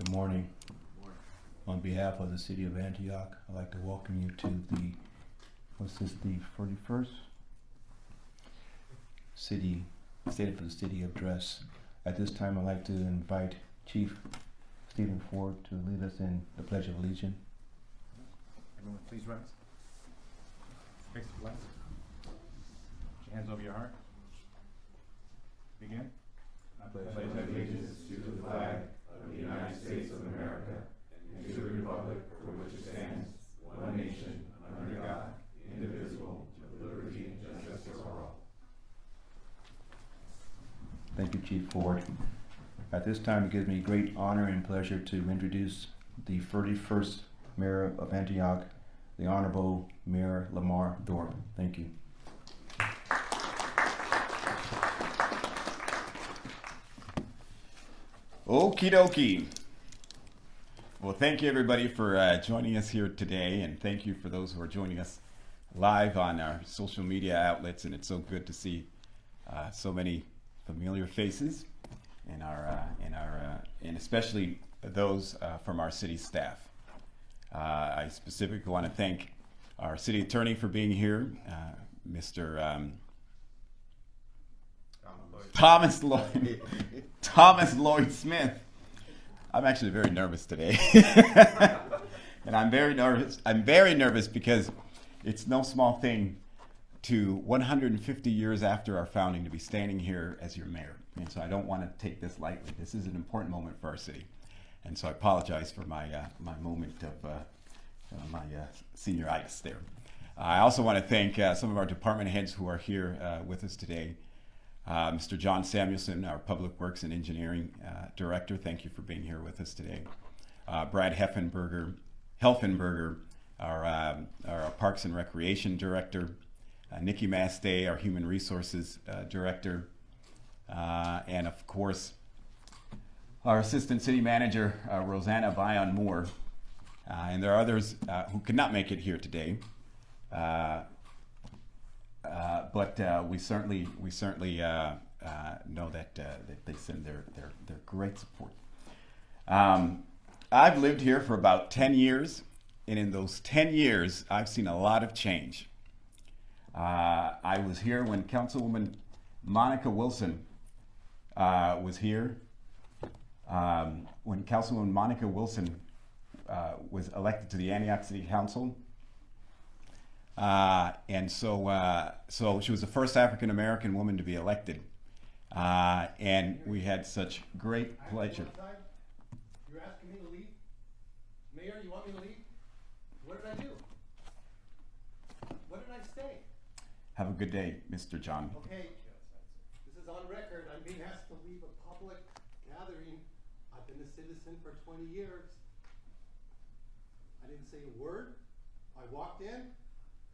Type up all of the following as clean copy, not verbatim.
Good morning. On behalf of the city of Antioch, I'd like to welcome you to the 41st State of the City address. At this time, I'd like to invite Chief Stephen Ford to lead us in the Pledge of Allegiance. Everyone please rise. Face the flag. Put your hands over your heart. Begin. I pledge allegiance to the flag of the United States of America and to the republic for which it stands, one nation, under God, indivisible, with liberty and justice for all. Thank you, Chief Ford. At this time, it gives me great honor and pleasure to introduce the 31st Mayor of Antioch, the Honorable Mayor Lamar Thorpe. Thank you. Okie dokie. Well, thank you everybody for joining us here today, and thank you for those who are joining us live on our social media outlets. And it's so good to see so many familiar faces and and especially those from our city staff. I specifically want to thank our city attorney for being here, Mr. Thomas Lloyd Smith. I'm actually very nervous today. And I'm very nervous because it's no small thing to 150 years after our founding to be standing here as your mayor. And so I don't want to take this lightly. This is an important moment for our city. And so I apologize for my moment of my senioritis there. I also want to thank some of our department heads who are here with us today. Mr. John Samuelson, our Public Works and Engineering Director, thank you for being here with us today. Brad Helfenberger, our Parks and Recreation Director. Nikki Mastay, our Human Resources Director. And of course, our Assistant City Manager, Rosanna Bayon-Moore. And there are others who could not make it here today. But we certainly know that they send their great support. I've lived here for about 10 years, and in those 10 years, I've seen a lot of change. I was here when Councilwoman Monica Wilson was here. When Councilwoman Monica Wilson was elected to the Antioch City Council. And so she was the first African American woman to be elected, and we had such great pleasure. You're asking me to leave? Mayor, you want me to leave? What did I do? What did I say? Have a good day, Mr. John. Okay, this is on record. I'm being asked to leave a public gathering. I've been a citizen for 20 years. I didn't say a word. I walked in.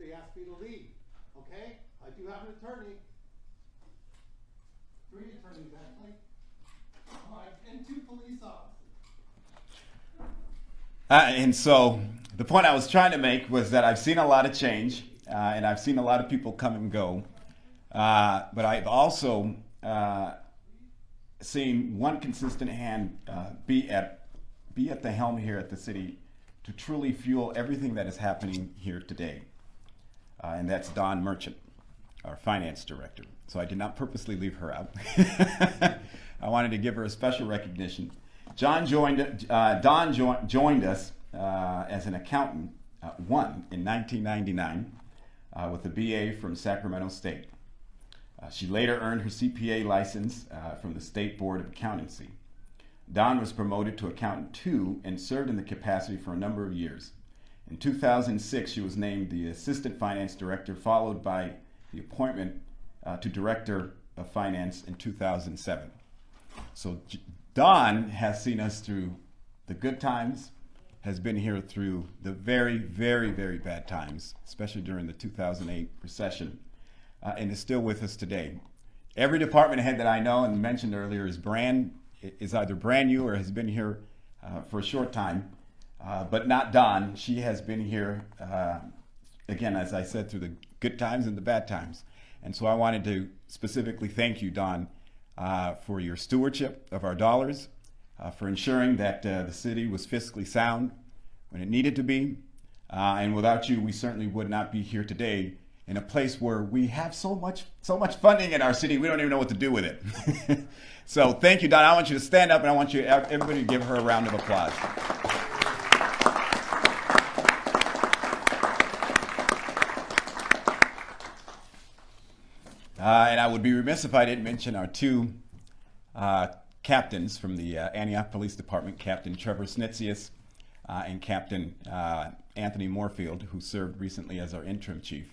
They asked me to leave. Okay? I do have an attorney. 3 attorneys, actually. And 2 police officers. And so the point I was trying to make was that I've seen a lot of change, and I've seen a lot of people come and go. But I've also seen one consistent hand be at the helm here at the city to truly fuel everything that is happening here today. And that's Dawn Merchant, our finance director. So I did not purposely leave her out. I wanted to give her a special recognition. Dawn joined us as an accountant in 1999 with a BA from Sacramento State. She later earned her CPA license from the State Board of Accountancy. Dawn was promoted to Accountant 2 and served in the capacity for a number of years. In 2006, she was named the Assistant Finance Director, followed by the appointment to Director of Finance in 2007. So Dawn has seen us through the good times, has been here through the very, very, very bad times, especially during the 2008 recession, and is still with us today. Every department head that I know and mentioned earlier is either brand new or has been here for a short time. But not Dawn. She has been here, again, as I said, through the good times and the bad times. And so I wanted to specifically thank you, Dawn, for your stewardship of our dollars, for ensuring that the city was fiscally sound when it needed to be. And without you, we certainly would not be here today in a place where we have so much funding in our city, we don't even know what to do with it. So thank you, Donna. I want you to stand up, and I want you, everybody, to give her a round of applause. And I would be remiss if I didn't mention our two captains from the Antioch Police Department, Captain Trevor Snitzius and Captain Anthony Moorfield, who served recently as our interim chief.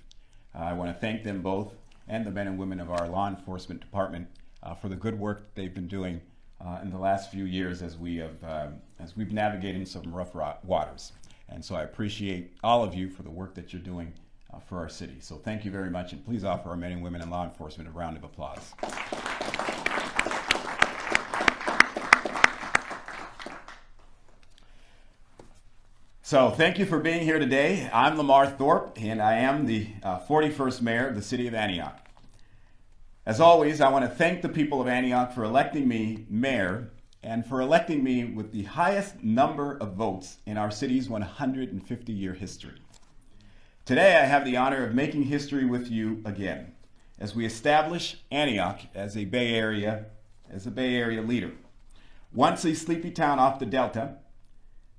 I want to thank them both and the men and women of our law enforcement department for the good work they've been doing in the last few years as we've navigated some rough waters. And so I appreciate all of you for the work that you're doing for our city. So thank you very much, and please offer our men and women in law enforcement a round of applause. So thank you for being here today. I'm Lamar Thorpe, and I am the 41st mayor of the city of Antioch. As always, I want to thank the people of Antioch for electing me mayor and for electing me with the highest number of votes in our city's 150-year history. Today, I have the honor of making history with you again as we establish Antioch as a Bay Area leader. Once a sleepy town off the Delta,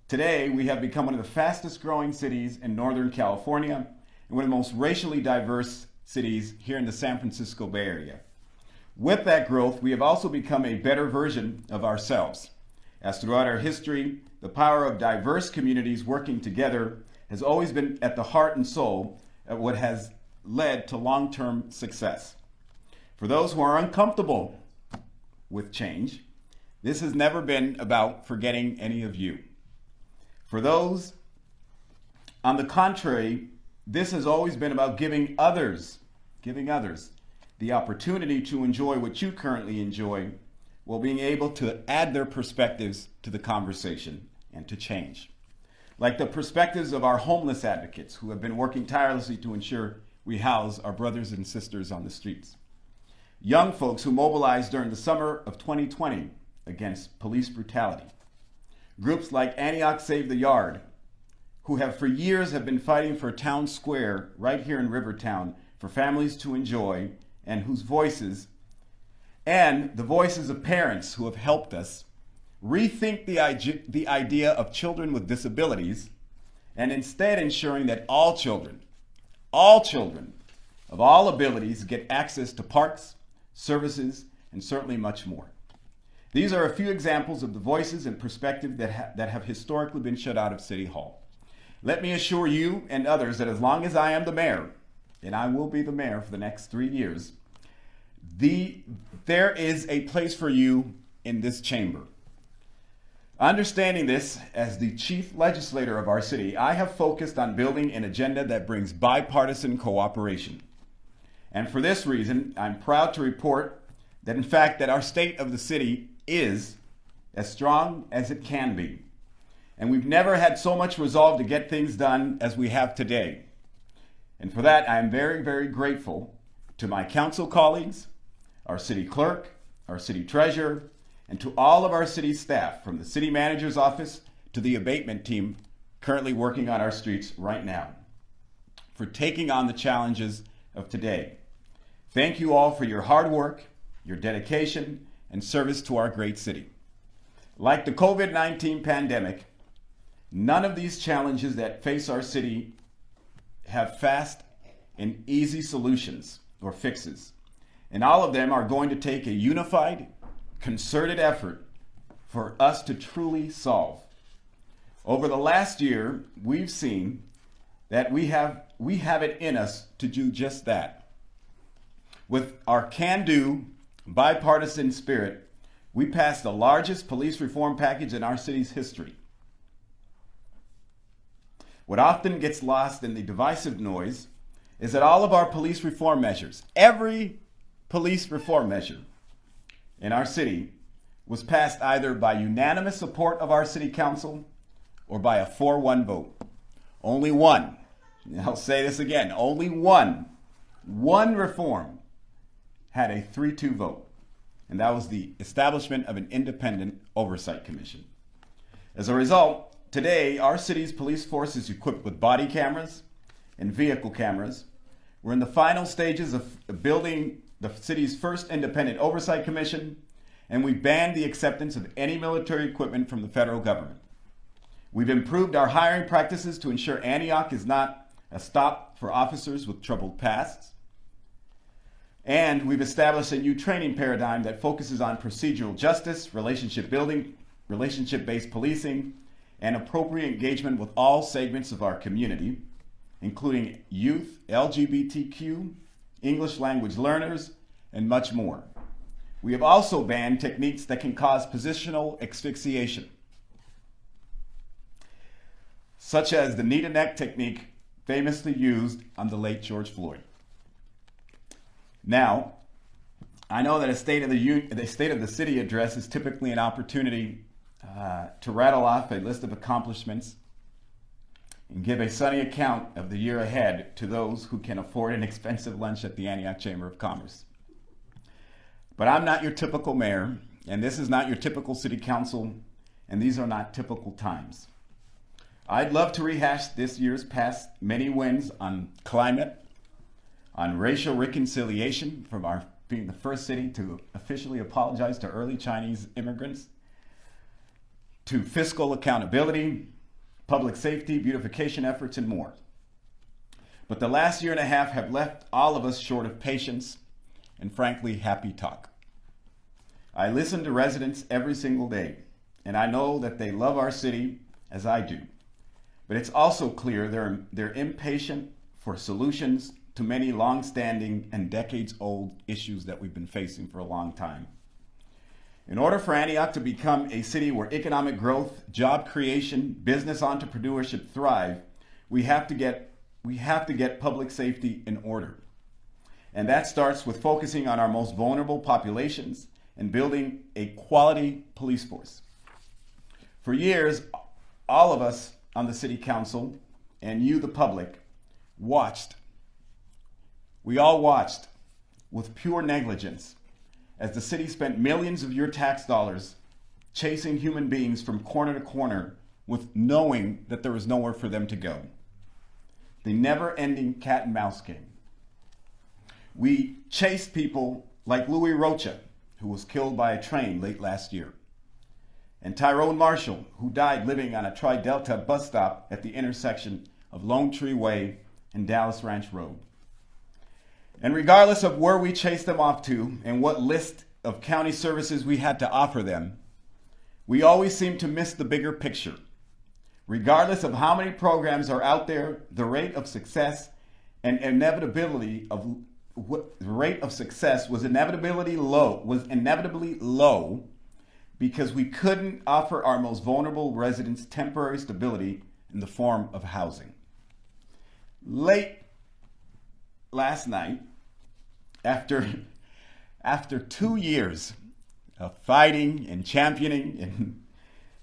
today we have become one of the fastest growing cities in Northern California and one of the most racially diverse cities here in the San Francisco Bay Area. With that growth, we have also become a better version of ourselves, as throughout our history, the power of diverse communities working together has always been at the heart and soul of what has led to long-term success. For those who are uncomfortable with change, this has never been about forgetting any of you. For those, on the contrary, this has always been about giving others the opportunity to enjoy what you currently enjoy while being able to add their perspectives to the conversation and to change. Like the perspectives of our homeless advocates who have been working tirelessly to ensure we house our brothers and sisters on the streets. Young folks who mobilized during the summer of 2020 against police brutality. Groups like Antioch Save the Yard, who have for years have been fighting for a town square right here in Rivertown for families to enjoy, and whose voices, and the voices of parents who have helped us rethink the idea of children with disabilities, and instead ensuring that all children of all abilities get access to parks, services, and certainly much more. These are a few examples of the voices and perspectives that have historically been shut out of City Hall. Let me assure you and others that as long as I am the mayor, and I will be the mayor for the next 3 years, there is a place for you in this chamber. Understanding this, as the chief legislator of our city, I have focused on building an agenda that brings bipartisan cooperation. And for this reason, I'm proud to report that in fact that our state of the city is as strong as it can be. And we've never had so much resolve to get things done as we have today. And for that, I am very, very grateful to my council colleagues, our city clerk, our city treasurer, and to all of our city staff, from the city manager's office to the abatement team currently working on our streets right now, for taking on the challenges of today. Thank you all for your hard work, your dedication, and service to our great city. Like the COVID-19 pandemic, none of these challenges that face our city have fast and easy solutions or fixes. And all of them are going to take a unified, concerted effort for us to truly solve. Over the last year, we've seen that we have it in us to do just that. With our can-do, bipartisan spirit, we passed the largest police reform package in our city's history. What often gets lost in the divisive noise is that all of our police reform measures, every police reform measure in our city, was passed either by unanimous support of our city council or by a 4-1 vote. Only one, and I'll say this again, only one reform had a 3-2 vote. and that was the establishment of an independent oversight commission. As a result, today our city's police force is equipped with body cameras and vehicle cameras. We're in the final stages of building the city's first independent oversight commission, and we banned the acceptance of any military equipment from the federal government. We've improved our hiring practices to ensure Antioch is not a stop for officers with troubled pasts. And we've established a new training paradigm that focuses on procedural justice, relationship building, relationship-based policing, and appropriate engagement with all segments of our community, including youth, LGBTQ, English language learners, and much more. We have also banned techniques that can cause positional asphyxiation, such as the knee to neck technique famously used on the late George Floyd. Now, I know that a State of the City address is typically an opportunity to rattle off a list of accomplishments and give a sunny account of the year ahead to those who can afford an expensive lunch at the Antioch Chamber of Commerce. But I'm not your typical mayor, and this is not your typical city council, and these are not typical times. I'd love to rehash this year's past many wins on climate, on racial reconciliation, from our being the first city to officially apologize to early Chinese immigrants, to fiscal accountability, public safety, beautification efforts, and more. But the last year and a half have left all of us short of patience and, frankly, happy talk. I listen to residents every single day, and I know that they love our city as I do. But it's also clear they're impatient for solutions to many long-standing and decades-old issues that we've been facing for a long time. In order for Antioch to become a city where economic growth, job creation, business entrepreneurship thrive, we have to get public safety in order. And that starts with focusing on our most vulnerable populations and building a quality police force. For years, all of us on the city council and you, the public, we all watched with pure negligence as the city spent millions of your tax dollars chasing human beings from corner to corner with knowing that there was nowhere for them to go. The never-ending cat and mouse game. We chased people like Louis Rocha, who was killed by a train late last year, and Tyrone Marshall, who died living on a Tri-Delta bus stop at the intersection of Lone Tree Way and Dallas Ranch Road. And regardless of where we chased them off to and what list of county services we had to offer them, we always seem to miss the bigger picture. Regardless of how many programs are out there, the rate of success and inevitability of the rate of success was inevitably low because we couldn't offer our most vulnerable residents temporary stability in the form of housing. Late last night, after 2 years of fighting and championing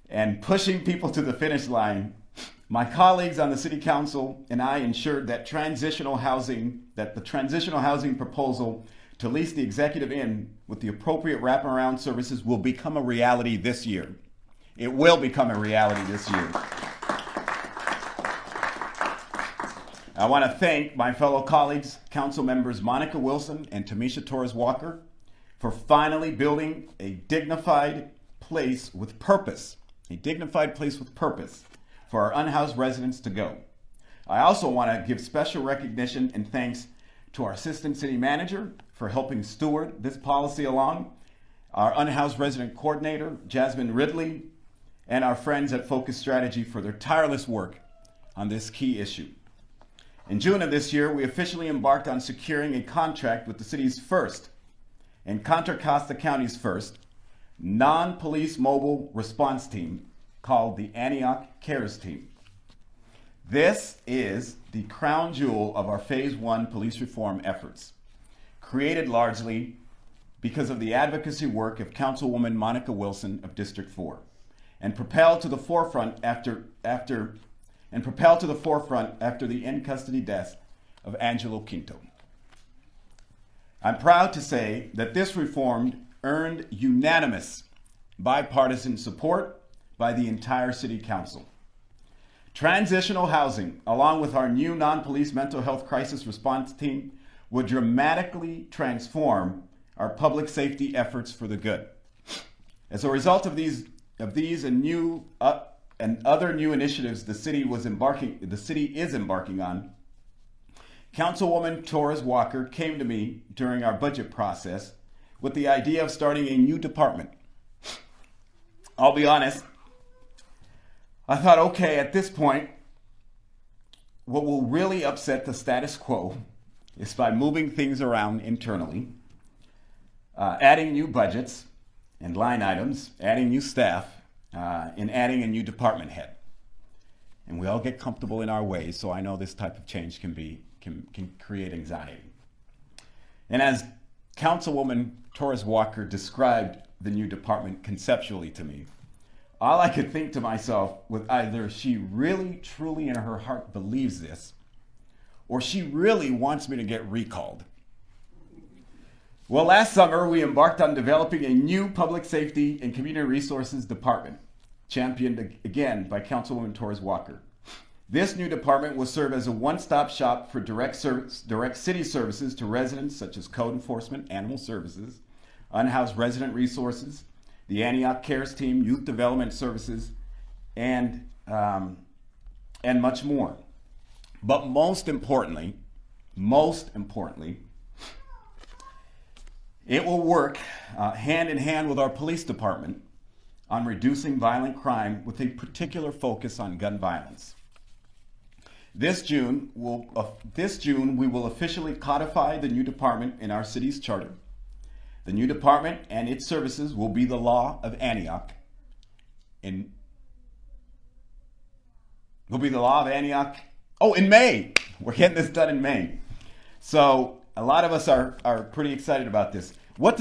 and pushing people to the finish line, my colleagues on the city council and I ensured that the transitional housing proposal to lease the executive inn with the appropriate wraparound services will become a reality this year. It will become a reality this year. I want to thank my fellow colleagues, council members Monica Wilson and Tamisha Torres Walker, for finally building a dignified place with purpose for our unhoused residents to go. I also want to give special recognition and thanks to our assistant city manager for helping steward this policy along, our unhoused resident coordinator, Jasmine Ridley, and our friends at Focus Strategy for their tireless work on this key issue. In June of this year, we officially embarked on securing a contract with the city's first, and Contra Costa County's first, non-police mobile response team called the Antioch Cares Team. This is the crown jewel of our Phase 1 police reform efforts, created largely because of the advocacy work of Councilwoman Monica Wilson of District 4, and propelled to the forefront after the in-custody death of Angelo Quinto. I'm proud to say that this reform earned unanimous bipartisan support by the entire City Council. Transitional housing, along with our new non-police mental health crisis response team, would dramatically transform our public safety efforts for the good. As a result of these and other new initiatives the city is embarking on, Councilwoman Torres Walker came to me during our budget process with the idea of starting a new department. I'll be honest, I thought, okay, at this point, what will really upset the status quo is by moving things around internally, adding new budgets and line items, adding new staff, and adding a new department head. And we all get comfortable in our ways, so I know this type of change can create anxiety. And as Councilwoman Torres Walker described the new department conceptually to me, all I could think to myself was either she really, truly in her heart believes this, or she really wants me to get recalled. Well, last summer, we embarked on developing a new public safety and community resources department, championed again by Councilwoman Torres Walker. This new department will serve as a one-stop shop for direct city services to residents such as code enforcement, animal services, unhoused resident resources, the Antioch Cares Team, youth development services, and much more. But most importantly, it will work hand in hand with our police department on reducing violent crime with a particular focus on gun violence. This June, we will officially codify the new department in our city's charter. The new department and its services will be the law of Antioch. In May. We're getting this done in May. So a lot of us are pretty excited about this. Why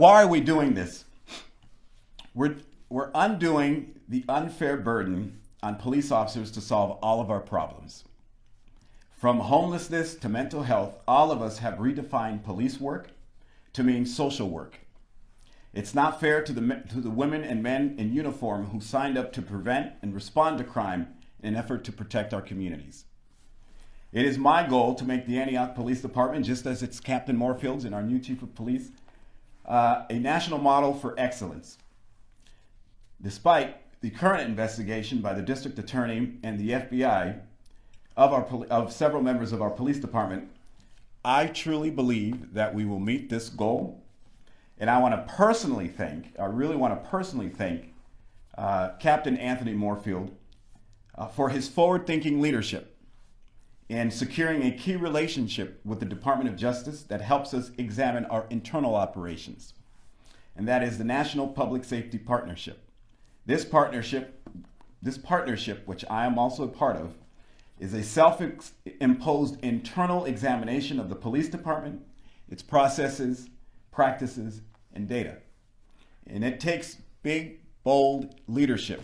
are we doing this? We're undoing the unfair burden on police officers to solve all of our problems. From homelessness to mental health, all of us have redefined police work to mean social work. It's not fair to the women and men in uniform who signed up to prevent and respond to crime in an effort to protect our communities. It is my goal to make the Antioch Police Department, just as it's Captain Moorfield's and our new Chief of Police, a national model for excellence. Despite the current investigation by the District Attorney and the FBI of several members of our police department, I truly believe that we will meet this goal. And I really want to personally thank Captain Anthony Moorfield for his forward-thinking leadership in securing a key relationship with the Department of Justice that helps us examine our internal operations. And that is the National Public Safety Partnership. This partnership, which I am also a part of, is a self-imposed internal examination of the police department, its processes, practices, and data. And it takes big, bold leadership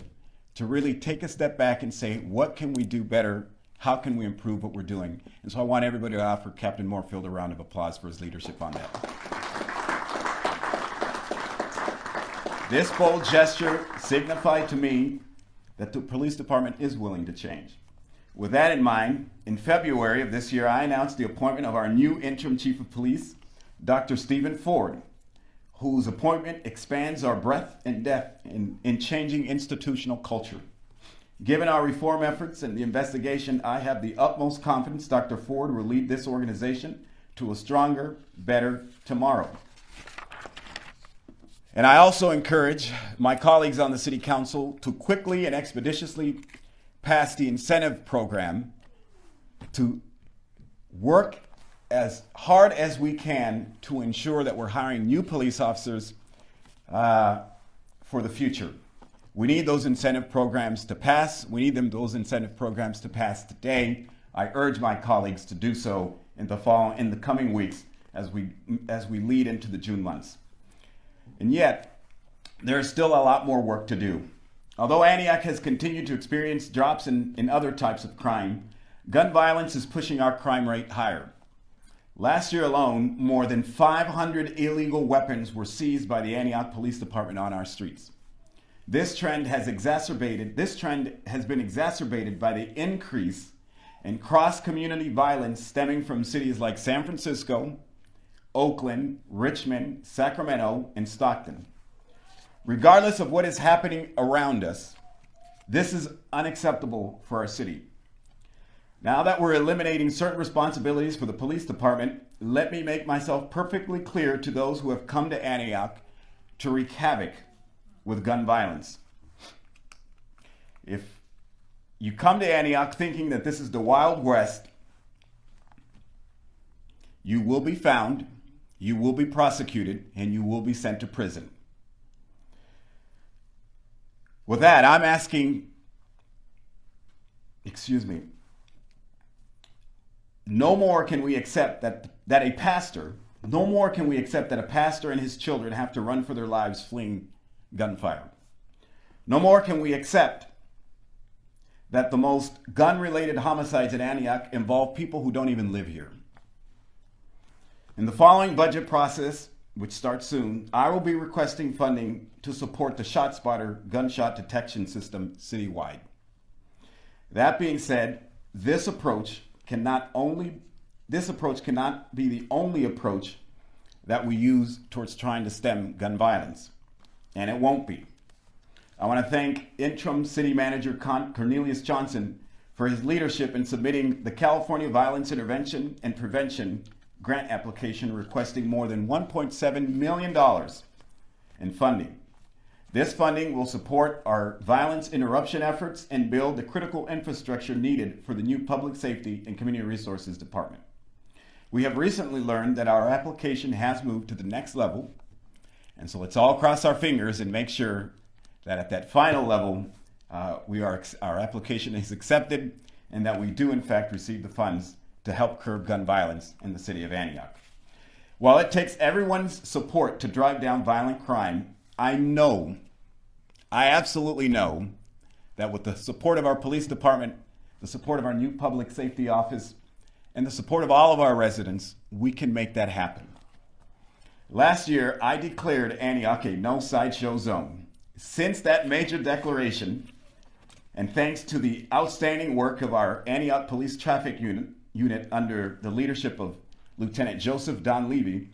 to really take a step back and say, what can we do better? How can we improve what we're doing? And so I want everybody to offer Captain Moorfield a round of applause for his leadership on that. This bold gesture signified to me that the police department is willing to change. With that in mind, in February of this year, I announced the appointment of our new interim chief of police, Dr. Stephen Ford, whose appointment expands our breadth and depth in changing institutional culture. Given our reform efforts and the investigation, I have the utmost confidence Dr. Ford will lead this organization to a stronger, better tomorrow. And I also encourage my colleagues on the City Council to quickly and expeditiously pass the incentive program to work as hard as we can to ensure that we're hiring new police officers for the future. We need those incentive programs to pass. We need those incentive programs to pass today. I urge my colleagues to do so in the coming weeks as we lead into the June months. And yet, there is still a lot more work to do. Although Antioch has continued to experience drops in other types of crime, gun violence is pushing our crime rate higher. Last year alone, more than 500 illegal weapons were seized by the Antioch Police Department on our streets. This trend has been exacerbated by the increase in cross-community violence stemming from cities like San Francisco, Oakland, Richmond, Sacramento, and Stockton. Regardless of what is happening around us, this is unacceptable for our city. Now that we're eliminating certain responsibilities for the police department, let me make myself perfectly clear to those who have come to Antioch to wreak havoc with gun violence. If you come to Antioch thinking that this is the Wild West, you will be found, you will be prosecuted, and you will be sent to prison. With that, I'm asking, no more can we accept that a pastor and his children have to run for their lives fleeing gunfire. No more can we accept that the most gun-related homicides in Antioch involve people who don't even live here. In the following budget process, which starts soon, I will be requesting funding to support the ShotSpotter gunshot detection system citywide. That being said, this approach cannot be the only approach that we use towards trying to stem gun violence, and it won't be. I want to thank Interim City Manager Cornelius Johnson for his leadership in submitting the California Violence Intervention and Prevention grant application requesting more than $1.7 million in funding. This funding will support our violence interruption efforts and build the critical infrastructure needed for the new Public Safety and Community Resources Department. We have recently learned that our application has moved to the next level, and so let's all cross our fingers and make sure that at that final level, our application is accepted and that we do in fact receive the funds to help curb gun violence in the city of Antioch. While it takes everyone's support to drive down violent crime, I absolutely know that with the support of our police department, the support of our new public safety office, and the support of all of our residents, we can make that happen. Last year, I declared Antioch a no sideshow zone. Since that major declaration, and thanks to the outstanding work of our Antioch Police Traffic Unit under the leadership of Lieutenant Joseph Don Levy,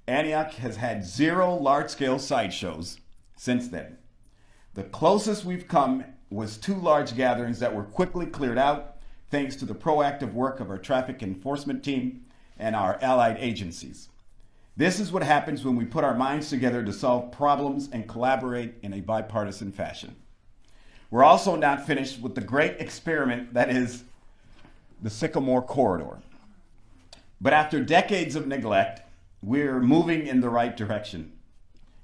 Antioch has had 0 large-scale sideshows since then. The closest we've come was 2 large gatherings that were quickly cleared out thanks to the proactive work of our traffic enforcement team and our allied agencies. This is what happens when we put our minds together to solve problems and collaborate in a bipartisan fashion. We're also not finished with the great experiment that is the Sycamore Corridor. But after decades of neglect, we're moving in the right direction.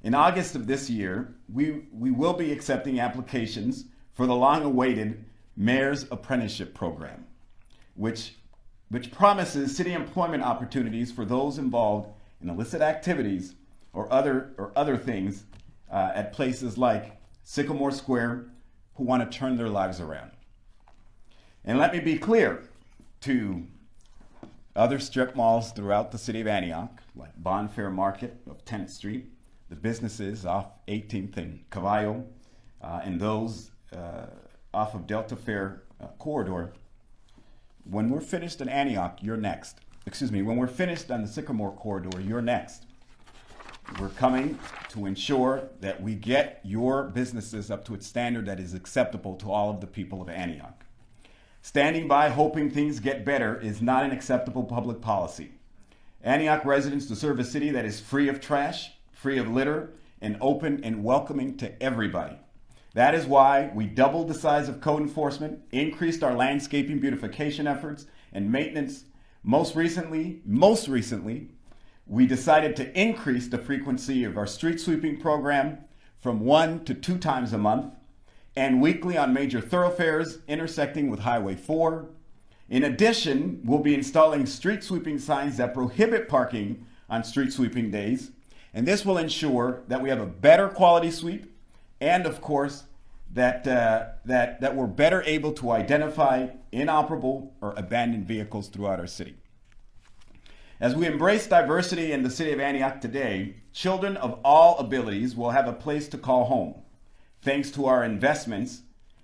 In August of this year, we will be accepting applications for the long-awaited Mayor's Apprenticeship Program, which promises city employment opportunities for those involved in illicit activities or other things at places like Sycamore Square who want to turn their lives around. And let me be clear to other strip malls throughout the city of Antioch, like Bonfair Market of 10th Street, the businesses off 18th and Cavallo, and those off of Delta Fair Corridor. When we're finished in Antioch, you're next. When we're finished on the Sycamore Corridor, you're next. We're coming to ensure that we get your businesses up to its standard that is acceptable to all of the people of Antioch. Standing by hoping things get better is not an acceptable public policy. Antioch residents deserve a city that is free of trash, free of litter, and open and welcoming to everybody. That is why we doubled the size of code enforcement, increased our landscaping beautification efforts and maintenance. Most recently, we decided to increase the frequency of our street sweeping program from 1 to 2 times a month and weekly on major thoroughfares intersecting with Highway 4. In addition, we'll be installing street sweeping signs that prohibit parking on street sweeping days, and this will ensure that we have a better quality sweep and, of course, that we're better able to identify inoperable or abandoned vehicles throughout our city. As we embrace diversity in the city of Antioch today, children of all abilities will have a place to call home, thanks to our investments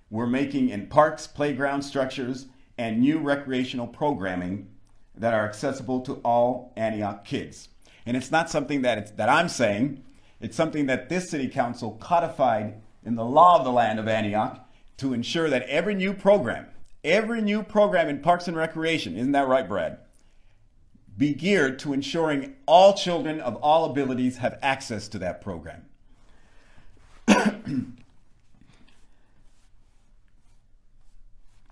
we're making in parks, playground structures, and new recreational programming that are accessible to all Antioch kids. And it's not something that I'm saying, it's something that this city council codified in the law of the land of Antioch to ensure that every new program in Parks and Recreation, isn't that right, Brad? Be geared to ensuring all children of all abilities have access to that program.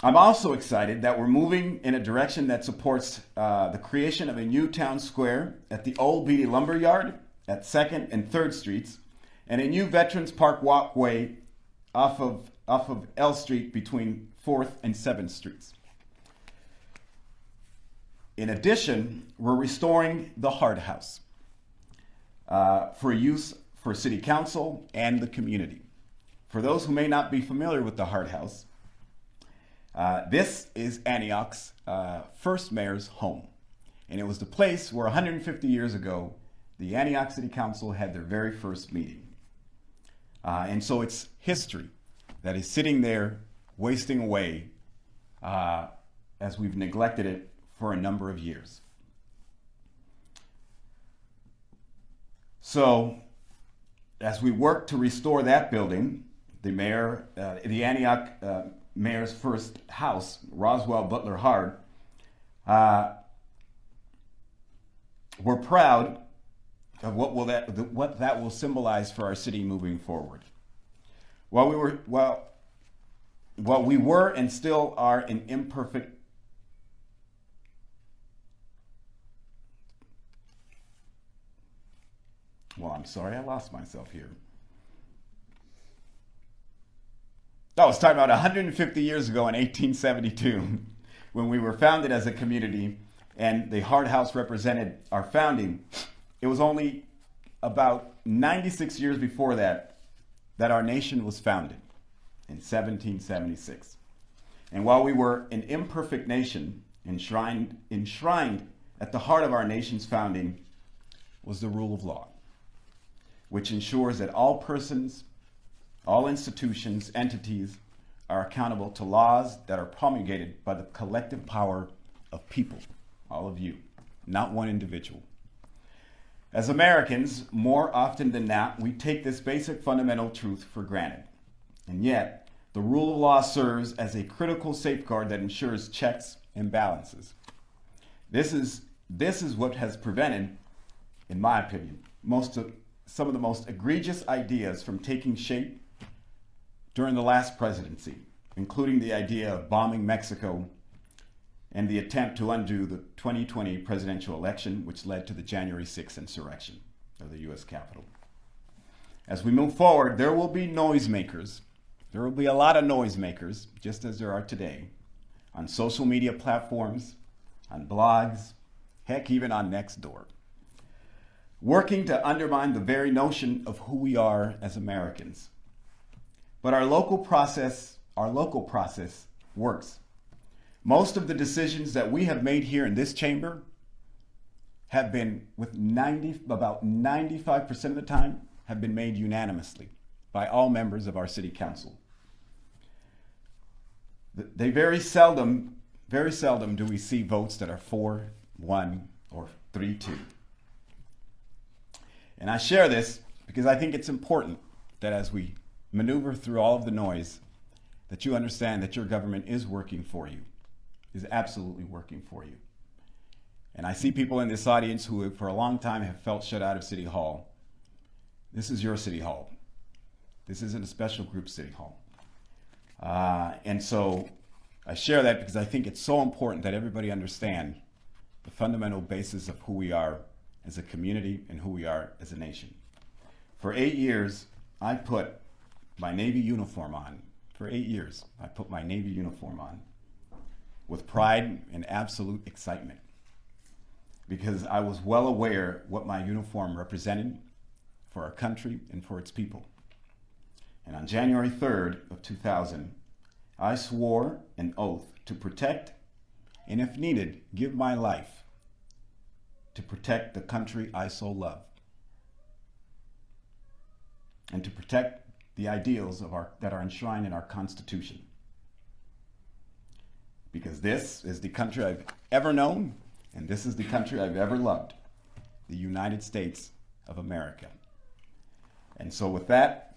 I'm also excited that we're moving in a direction that supports the creation of a new town square at the old Beatty Lumber Yard at 2nd and 3rd Streets, and a new Veterans Park walkway off of L Street between 4th and 7th Streets. In addition, we're restoring the Hard House for use for City Council and the community. For those who may not be familiar with the Hard House, this is Antioch's first mayor's home. And it was the place where 150 years ago, the Antioch City Council had their very first meeting. And so it's history that is sitting there wasting away as we've neglected it for a number of years. So as we work to restore that building, the Antioch mayor's first house, Roswell Butler Hard, we're proud of what that will symbolize for our city moving forward. While we were and still are an imperfect I'm sorry, I lost myself here. I was talking about 150 years ago in 1872, when we were founded as a community and the Hard House represented our founding. It was only about 96 years before that our nation was founded in 1776. And while we were an imperfect nation, enshrined at the heart of our nation's founding was the rule of law, which ensures that all persons, all institutions, entities are accountable to laws that are promulgated by the collective power of people, all of you, not one individual. As Americans, more often than not, we take this basic fundamental truth for granted. And yet, the rule of law serves as a critical safeguard that ensures checks and balances. This is what has prevented, in my opinion, some of the most egregious ideas from taking shape during the last presidency, including the idea of bombing Mexico and the attempt to undo the 2020 presidential election, which led to the January 6th insurrection of the U.S. Capitol. As we move forward, there will be noisemakers. There will be a lot of noisemakers, just as there are today, on social media platforms, on blogs, heck, even on Nextdoor, working to undermine the very notion of who we are as Americans. But our local process works. Most of the decisions that we have made here in this chamber have been, about 95% of the time, have been made unanimously by all members of our city council. They very seldom do we see votes that are 4-1 or 3-2. And I share this because I think it's important that as we maneuver through all of the noise, that you understand that your government is working for you, is absolutely working for you. And I see people in this audience who for a long time have felt shut out of City Hall. This is your City Hall. This isn't a special group City Hall. And so I share that because I think it's so important that everybody understand the fundamental basis of who we are as a community and who we are as a nation. For 8 years, I put my Navy uniform on. For 8 years, I put my Navy uniform on with pride and absolute excitement because I was well aware what my uniform represented for our country and for its people. And on January 3rd of 2000, I swore an oath to protect and, if needed, give my life to protect the country I so love, and to protect the ideals that are enshrined in our Constitution. Because this is the country I've ever known, and this is the country I've ever loved, the United States of America. And so with that,